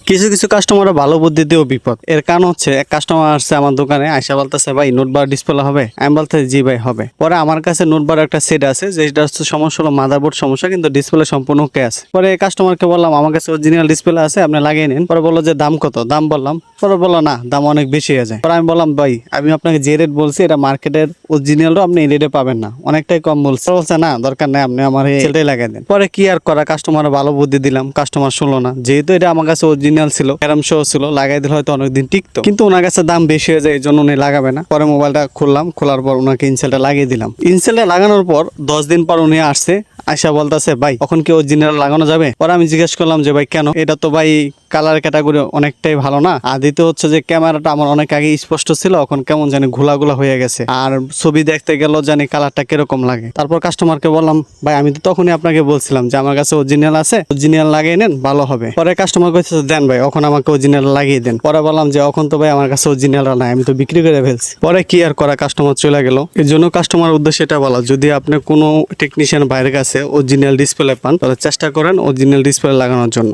কিছু কিছু কাস্টমার ভালো বুদ্ধি দিয়েও বিপদ। এর কারণ হচ্ছে এক কাস্টমার আসছে আমার দোকানে, আয়সা বলতেছে ভাই নোটবার ডিসপ্লে হবে। আমি বলতেছি জি ভাই হবে। পরে আমার কাছে নোটবার একটা সেট আছে, যেটা হচ্ছে সমস্যা হলো মাদারবোর্ড সমস্যা, কিন্তু ডিসপ্লে সম্পূর্ণ ওকে আছে। পরে কাস্টমারকে বললাম আমার কাছে অরিজিনাল ডিসপ্লে আছে, আপনি লাগিয়ে নিন। পরে বললো যে দাম কত, দাম বললাম। পরে বললো না, দাম অনেক বেশি হয়ে যায়। পরে আমি বললাম ভাই আমি আপনাকে যে রেট বলছি এটা মার্কেটের অরিজিনালও আপনি এই রেটে পাবেন না, অনেকটাই কম বলছে। বলছে না দরকার নাই, আপনি আমার সেটাই লাগিয়ে দেন। পরে কি আর করা, কাস্টমার ভালো বুদ্ধি দিলাম, কাস্টমার শুনলো না। যেহেতু এটা আমার কাছে অরিজিনাল ছিল, ক্যারাম শো ছিল, লাগাই দিলে হয়তো অনেকদিন টিকতো, কিন্তু ওনার কাছে দাম বেশি হয়ে যায়, এই জন্য উনি লাগাবে না। পরে মোবাইলটা খুললাম, খোলার পর ওনাকে ইনসেলটা লাগিয়ে দিলাম। ইনসেলটা লাগানোর পর 10 দিন পর উনি আসছে, আয়সা বলতেছে ভাই এখন কি অরিজিনাল লাগানো যাবে। পরে আমি জিজ্ঞেস করলাম যে ভাই কেন, এটা তো ভাই কালার ক্যাটাগরি অনেকটাই ভালো না। আর দ্বিতীয় হচ্ছে যে ক্যামেরাটা আমার অনেক আগে স্পষ্ট ছিল, এখন কেমন জানি ঘোলা ঘোলা হয়ে গেছে, আর ছবি দেখতে গেলেও জানি কালারটা কিরকম লাগে। তারপর কাস্টমারকে বললাম ভাই আমি তো তখনই আপনাকে বলছিলাম যে আমার কাছে অরিজিনাল আছে, অরিজিনাল লাগিয়ে নেন ভালো হবে। পরে কাস্টমার কইছে দেন ভাই এখন আমাকে অরিজিনাল লাগিয়ে দেন। পরে বললাম যে এখন তো ভাই আমার কাছে অরিজিনাল নাই, আমি তো বিক্রি করে ফেলছি। পরে কি আর করা, কাস্টমার চলে গেল। এর জন্য কাস্টমার উদ্দেশ্যে এটা বলা, যদি আপনি কোনো টেকনিশিয়ান বাইরের কাছে অরিজিনাল ডিসপ্লে পান তাহলে চেষ্টা করেন অরিজিনাল ডিসপ্লে লাগানোর জন্য।